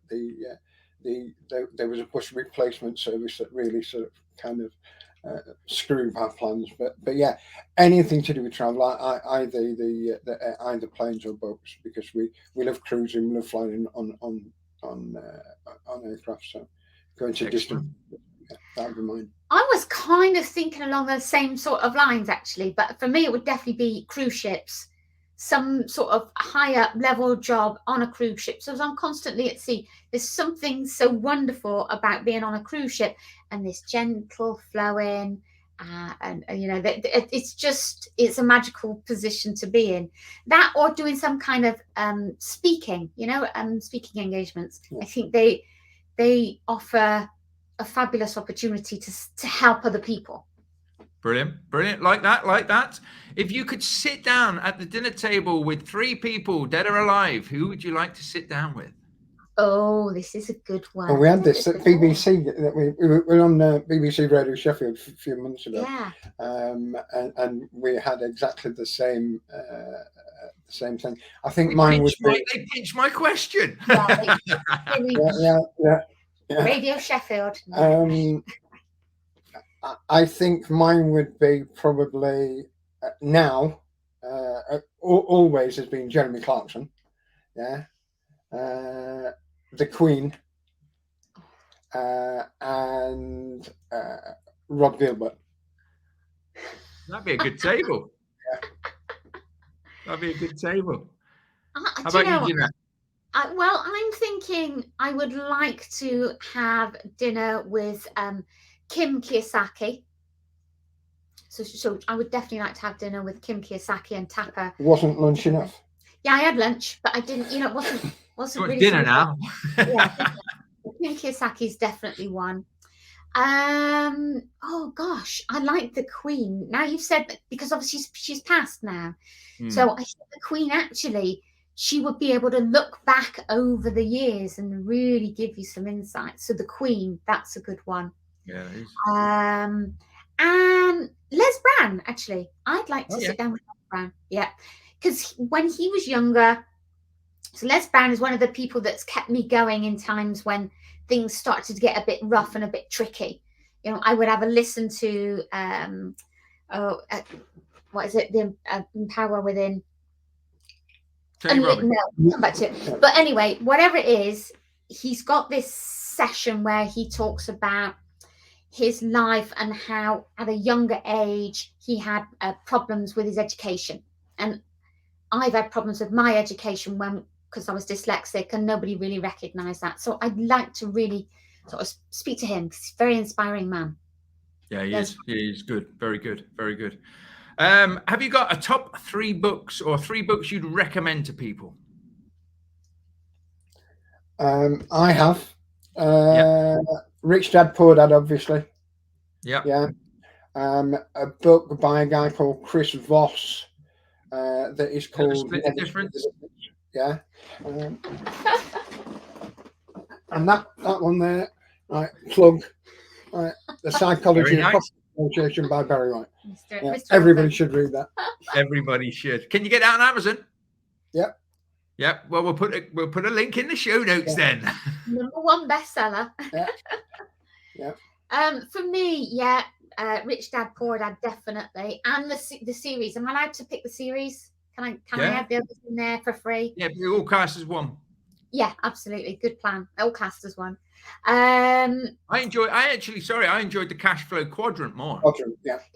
there was a bus replacement service that really sort of kind of screwed our plans. But yeah, anything to do with travel, either planes or boats, because we love cruising, we love flying on aircraft. So going to distant, that would be mine. I was kind of thinking along the same sort of lines, actually, but for me, it would definitely be cruise ships. some sort of higher level job on a cruise ship. So as I'm constantly at sea, there's something so wonderful about being on a cruise ship and this gentle flowing, and you know, it's a magical position to be in. That, or doing some kind of speaking, you know, speaking engagements. I think they offer a fabulous opportunity to help other people. Brilliant, brilliant. Like that. If you could sit down at the dinner table with 3 people, dead or alive, who would you like to sit down with? Oh, this is a good one. Well, we had this at BBC. We were on BBC Radio Sheffield a few months ago. Yeah. And we had exactly the same thing. I think mine would be. They pinched my question. Yeah. Radio Sheffield. I think mine would be probably now, always has been Jeremy Clarkson. Yeah. The Queen. And Rod Gilbert. That'd be a good table. Yeah. That'd be a good table. How Do about you, Janette? Well, I'm thinking I would like to have dinner with Kim Kiyosaki. So I would definitely like to have dinner with Kim Kiyosaki and Tapper. Wasn't lunch enough? Yeah, I had lunch, but I didn't. You know, it wasn't really dinner now. Yeah, Kim Kiyosaki's definitely one. Oh gosh, I like the Queen. Now you've said that, because obviously she's passed now. So I think the Queen, actually, she would be able to look back over the years and really give you some insight. So the Queen, that's a good one. Yeah, it is. And Les Brown, actually. I'd like to sit down with Les Brown. Yeah. Because when he was younger, so Les Brown is one of the people that's kept me going in times when things started to get a bit rough and a bit tricky. You know, I would have a listen to what is it? The Empower Within. No, come back to it. But anyway, whatever it is, he's got this session where he talks about his life and how at a younger age he had problems with his education. And I've had problems with my education because I was dyslexic and nobody really recognized that. So I'd like to really sort of speak to him, because he's a very inspiring man. Yeah, he is. He is good. Very good. Very good. Have you got a top 3 books or 3 books you'd recommend to people? I have. Rich Dad, Poor Dad, obviously. Yeah. A book by a guy called Chris Voss that is called Split the Difference. Yeah. And that one there, right, plug, right, The Psychology of Association by Barry White. Yeah, everybody should read that. Everybody should. Can you get that on Amazon? Yep. Yep. Well, we'll put a link in the show notes then. #1 bestseller. Yeah. For me, Rich Dad, Poor Dad, definitely, and the series. Am I allowed to pick the series? Can I have the others in there for free? Yeah, all cast as one. Yeah, absolutely. Good plan. All cast as one. I enjoyed the cash flow quadrant more.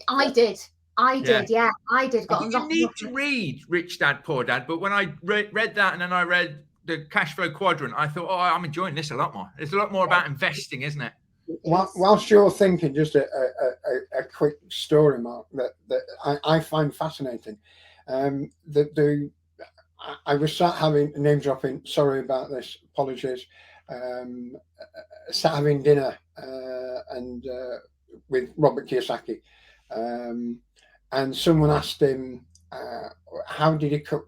I did. I did. You need to read Rich Dad, Poor Dad, but when I read that and then I read the cash flow quadrant, I thought, I'm enjoying this a lot more. It's a lot more about investing, isn't it? Whilst you're thinking, just a quick story, Mark, that I find fascinating. I was sat having name dropping. Sorry about this. Apologies. Sat having dinner and with Robert Kiyosaki, and someone asked him, how did he come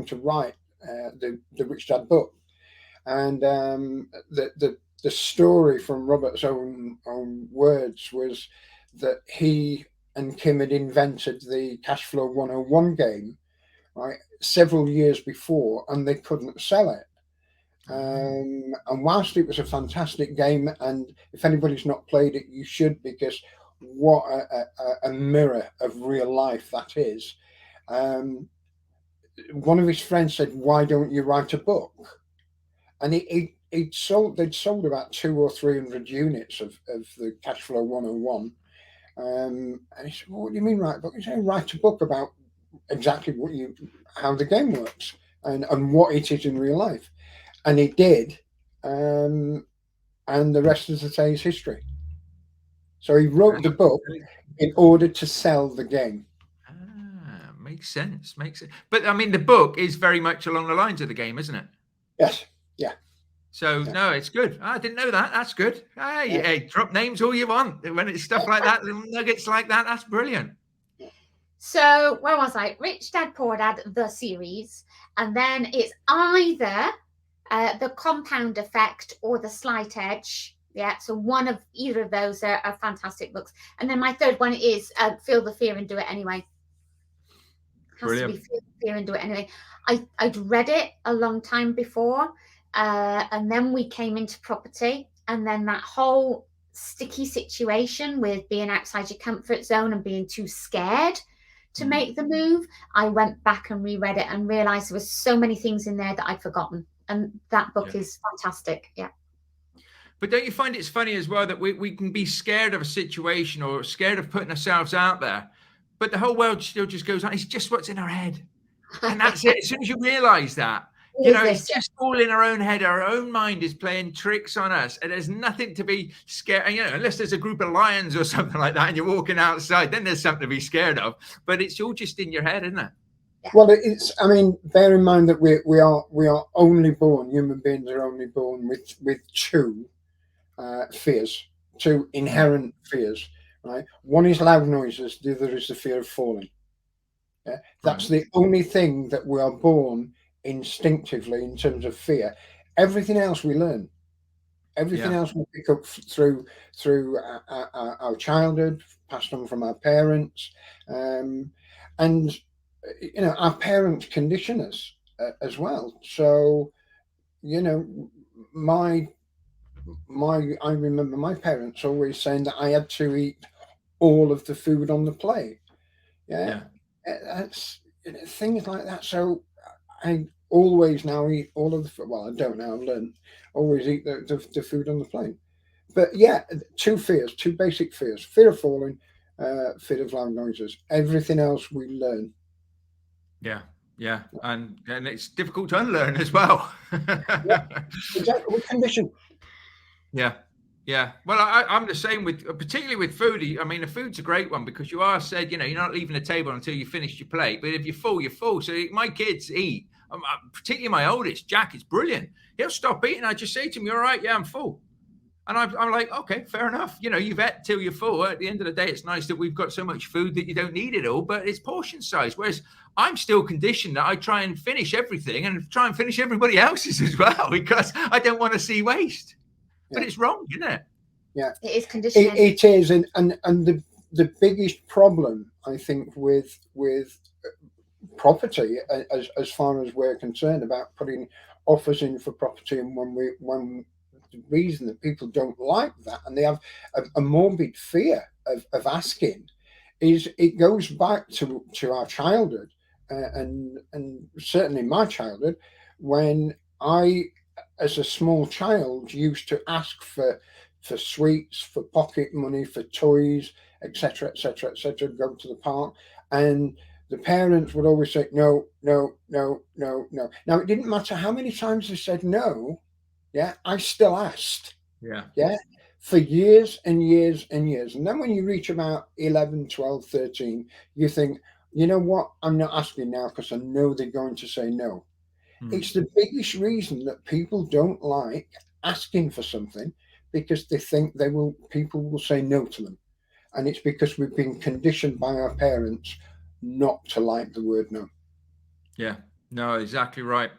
to write the Rich Dad book? And the story from Robert's own words was that he and Kim had invented the Cash Flow 101 game, right, several years before, and they couldn't sell it. And whilst it was a fantastic game, and if anybody's not played it, you should, because what a mirror of real life that is. One of his friends said, "Why don't you write a book?" And they'd sold about 200 or 300 units of the Cash Flow 101. And he said, "Well, what do you mean write a book?" He said, "Write a book about exactly how the game works and what it is in real life. And he did. And the rest, as I say, is history. So he wrote the book in order to sell the game. Makes sense. Makes sense. But I mean, the book is very much along the lines of the game, isn't it? Yes. Yeah. So Yeah. no, it's good. I didn't know that. That's good. Hey, drop names all you want. When it's stuff like that, little nuggets like that, that's brilliant. So where was I? Rich Dad Poor Dad, the series, and then it's either the Compound Effect or the Slight Edge. Yeah, so one of either of those are fantastic books. And then my third one is Feel the Fear and Do It Anyway. Has to be Feel the Fear and Do It Anyway. I'd read it a long time before, and then we came into property, and then that whole sticky situation with being outside your comfort zone and being too scared to make the move. I went back and reread it and realized there was so many things in there that I'd forgotten. And that book is fantastic. Yeah. But don't you find it's funny as well that we can be scared of a situation or scared of putting ourselves out there, but the whole world still just goes on. It's just what's in our head. And that's it. As soon as you realize that, it's just all in our own head. Our own mind is playing tricks on us. And there's nothing to be scared. And, unless there's a group of lions or something like that and you're walking outside, then there's something to be scared of. But it's all just in your head, isn't it? Well, I mean, bear in mind that we are only born, human beings are only born with two fears, two inherent fears, right? One is loud noises, the other is the fear of falling. Yeah? That's the only thing that we are born instinctively in terms of fear. Everything else we learn. Everything else we pick up through our childhood, passed on from our parents, and our parents condition us as well. So, I remember my parents always saying that I had to eat all of the food on the plate. That's things like that. So I always now eat all of the food. Well, I don't now. I've learned always eat the food on the plate. But two basic fears: fear of falling, fear of loud noises. Everything else we learn. Yeah, and it's difficult to unlearn as well. Exactly, we're conditioned. Yeah. Well, I'm the same particularly with food. I mean, the food's a great one because you are said, you're not leaving the table until you finish your plate. But if you're full, you're full. So my kids eat, particularly my oldest, Jack, is brilliant. He'll stop eating. I just say to him, "You're all right? Yeah, I'm full." And I'm like, okay, fair enough. You've ate till you're full. At the end of the day, it's nice that we've got so much food that you don't need it all, but it's portion size. Whereas I'm still conditioned that I try and finish everything and try and finish everybody else's as well because I don't want to see waste. But it's wrong, isn't it? Yeah, it is conditioning. It is, and the biggest problem I think with property, as far as we're concerned about putting offers in for property, and when the reason that people don't like that and they have a morbid fear of asking, is it goes back to our childhood, and certainly my childhood, when I, as a small child, used to ask for sweets, for pocket money, for toys, etc., etc., etc., go to the park, and the parents would always say no, no, no, no, no. Now, it didn't matter how many times they said no, I still asked. For years and years and years. And then when you reach about 11, 12, 13, you think, you know what, I'm not asking now because I know they're going to say no. It's the biggest reason that people don't like asking for something, because they think people will say no to them. And it's because we've been conditioned by our parents not to like the word no. Yeah, no, exactly right.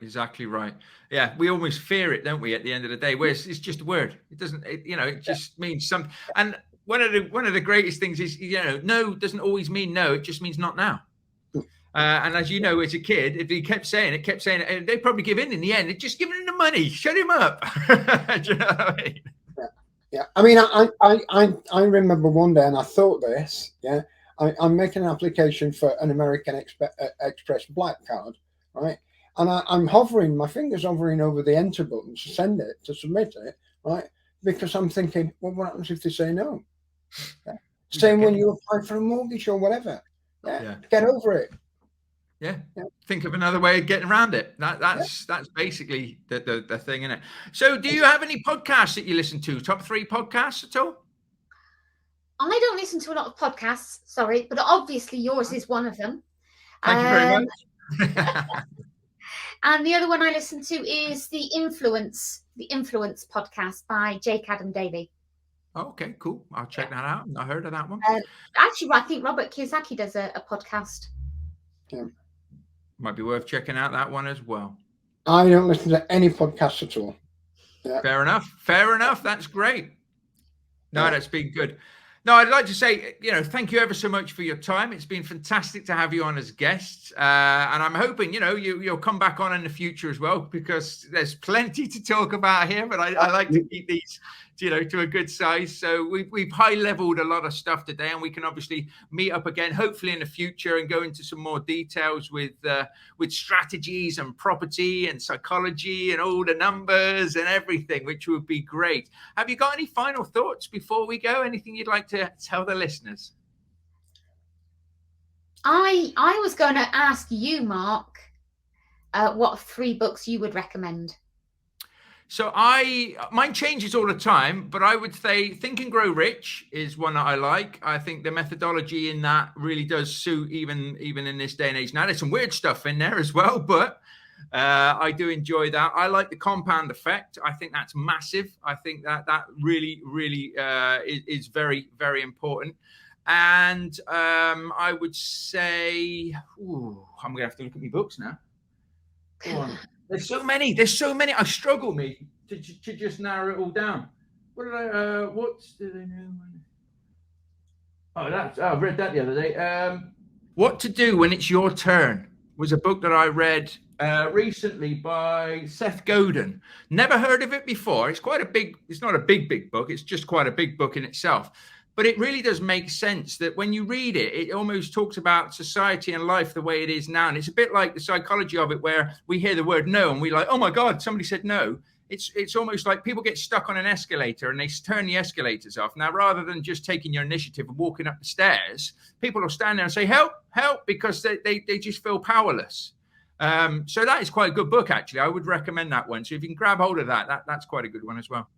Yeah, we almost fear it, don't we, at the end of the day, whereas it's just a word. It doesn't, it just means something. And one of the greatest things is, no doesn't always mean no. It just means not now. And as you know, as a kid, if he kept saying it, they'd probably give in the end. Just giving him the money, shut him up. Do you know what I mean? Yeah. I mean, I remember one day, and I thought this. Yeah, I'm making an application for an American Express Black Card, right? And I'm hovering, my fingers hovering over the enter button to submit it, right? Because I'm thinking, well, what happens if they say no? Yeah. Same when you apply for a mortgage or whatever. Get over it. Yeah. Yeah. Think of another way of getting around it. That's basically the thing, isn't it? So do you have any podcasts that you listen to? Top 3 podcasts at all? I don't listen to a lot of podcasts, sorry, but obviously yours is one of them. Thank you very Um, much. and the other one I listen to is the Influence podcast by Jake Adam Davey. Okay, cool. I'll check that out. I heard of that one. Actually, I think Robert Kiyosaki does a podcast. Yeah. Might be worth checking out that one as well. I don't listen to any podcasts at all. Yeah. Fair enough. That's great. No, Yeah. that's been good. No, I'd like to say, thank you ever so much for your time. It's been fantastic to have you on as guests. And I'm hoping, you'll come back on in the future as well, because there's plenty to talk about here, but I like to keep these, to a good size. So we've high leveled a lot of stuff today, and we can obviously meet up again, hopefully in the future, and go into some more details with strategies and property and psychology and all the numbers and everything, which would be great. Have you got any final thoughts before we go? Anything you'd like to tell the listeners? I was going to ask you, Mark, what 3 books you would recommend. So mine changes all the time, but I would say Think and Grow Rich is one that I like. I think the methodology in that really does suit even in this day and age. Now, there's some weird stuff in there as well, but I do enjoy that. I like the compound effect. I think that's massive. I think that really is very, very important. And I would say, I'm gonna have to look at my books now. Go on. There's so many. I struggle to just narrow it all down. What's the new one? I read that the other day. What to Do When It's Your Turn was a book that I read recently by Seth Godin. Never heard of it before. It's not a big book. It's just quite a big book in itself. But it really does make sense that when you read it, it almost talks about society and life the way it is now. And it's a bit like the psychology of it, where we hear the word no and we're like, oh my God, somebody said no. It's almost like people get stuck on an escalator and they turn the escalators off. Now, rather than just taking your initiative and walking up the stairs, people will stand there and say, help, because they just feel powerless. So that is quite a good book, actually. I would recommend that one. So if you can grab hold of that's quite a good one as well.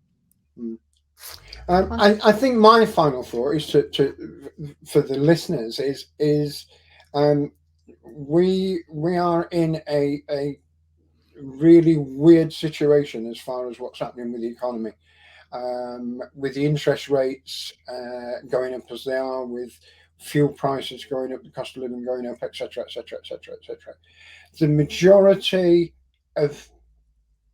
I think my final thought is for the listeners is we are in a really weird situation as far as what's happening with the economy, with the interest rates going up as they are, with fuel prices going up, the cost of living going up, etc. The majority of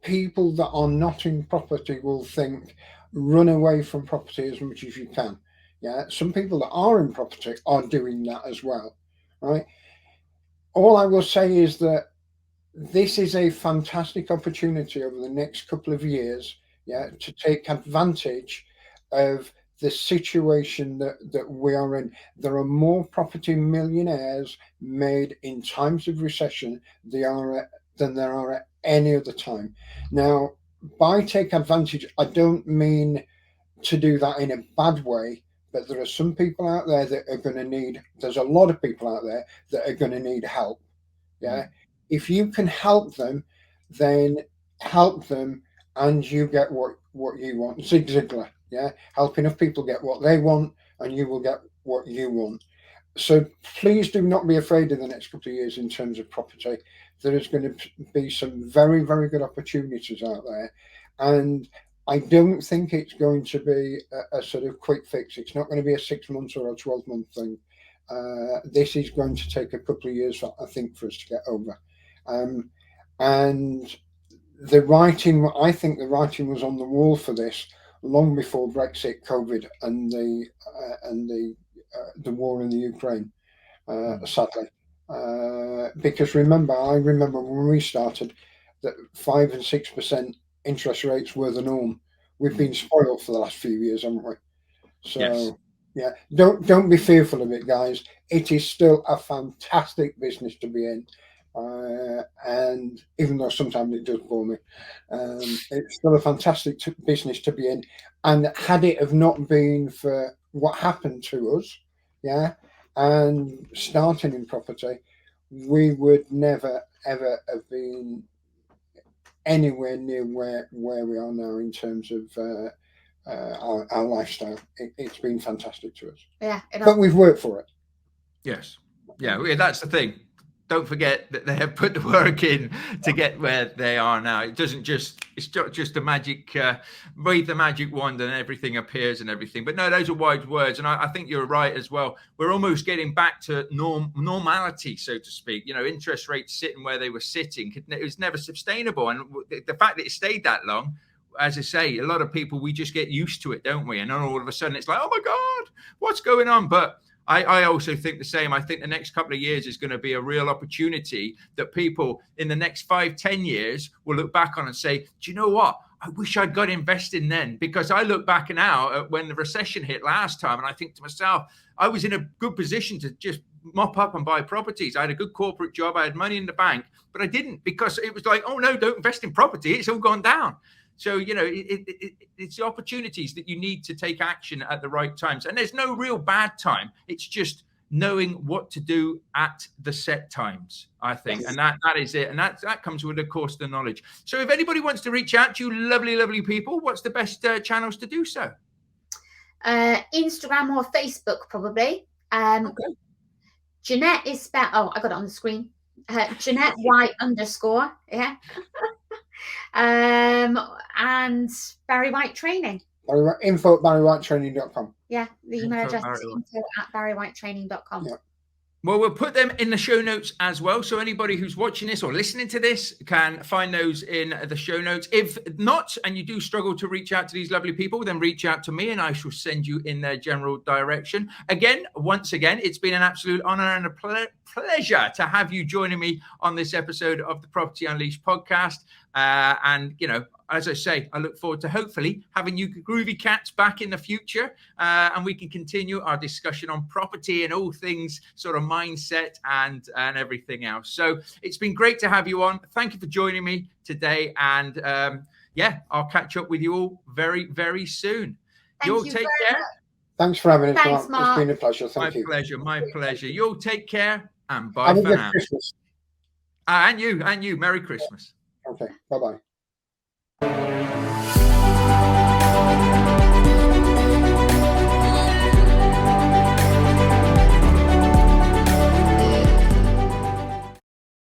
people that are not in property will think, run away from property as much as you can. Yeah, some people that are in property are doing that as well, right? All I will say is that this is a fantastic opportunity over the next couple of years, to take advantage of the situation that we are in. There are more property millionaires made in times of recession than there are at any other time. Now, by take advantage, I don't mean to do that in a bad way, but there are some people out there that are going to need, there's a lot of people out there that are going to need help. Yeah. If you can help them, then help them and you get what you want. Zig Ziglar, help enough people get what they want and you will get what you want. So please do not be afraid in the next couple of years in terms of property. There is going to be some very, very good opportunities out there. And I don't think it's going to be a sort of quick fix. It's not going to be a 6 months or a 12-month thing. This is going to take a couple of years, I think, for us to get over. And I think the writing was on the wall for this long before Brexit, COVID, and the war in the Ukraine, sadly. Because I remember when we started that 5 and 6% interest rates were the norm. We've been spoiled for the last few years, haven't we? So yes. Yeah, don't be fearful of it, guys. It is still a fantastic business to be in. And even though sometimes it does bore me, it's still a fantastic business to be in. And had it have not been for what happened to us, and starting in property, we would never ever have been anywhere near where we are now in terms of our lifestyle. It's been fantastic to us. Yeah. But we've worked for it. Yes. Yeah, that's the thing. Don't forget that they have put the work in to get where they are now. It's not just a magic, breathe the magic wand and everything appears and everything. But no, those are wise words. And I think you're right as well. We're almost getting back to normality, so to speak. You know, interest rates sitting where they were sitting. It was never sustainable. And the fact that it stayed that long, as I say, a lot of people, we just get used to it, don't we? And then all of a sudden it's like, oh my God, what's going on? But I also think the same. I think the next couple of years is going to be a real opportunity that people in the next 5-10 years will look back on and say, do you know what? I wish I'd got invested then, because I look back now at when the recession hit last time and I think to myself, I was in a good position to just mop up and buy properties. I had a good corporate job. I had money in the bank, but I didn't, because it was like, oh no, don't invest in property. It's all gone down. So, you know, it's the opportunities that you need to take action at the right times. And there's no real bad time. It's just knowing what to do at the set times, I think. Yes. And that is it. And that comes with, of course, the knowledge. So if anybody wants to reach out to you, lovely, lovely people, what's the best channels to do so? Instagram or Facebook, probably. Okay. Janette is spelled, oh, I got it on the screen. Janette White _. Yeah. And Barry White Training. Info at barrywhitetraining.com. Yeah, the email address is info at barrywhitetraining.com. Yeah. Well, we'll put them in the show notes as well. So anybody who's watching this or listening to this can find those in the show notes. If not, and you do struggle to reach out to these lovely people, then reach out to me and I shall send you in their general direction. Once again, it's been an absolute honor and a pleasure to have you joining me on this episode of the Property Unleashed podcast. And, you know, as I say, I look forward to hopefully having you groovy cats back in the future, and we can continue our discussion on property and all things sort of mindset and everything else. So it's been great to have you on. Thank you for joining me today. And I'll catch up with you all very, very soon. You'll take care. Thanks for having us. Thanks, Mark. It's been a pleasure. Thank you. My pleasure. You'll take care and bye for now. Christmas. And you. Merry Christmas. Okay. Bye-bye.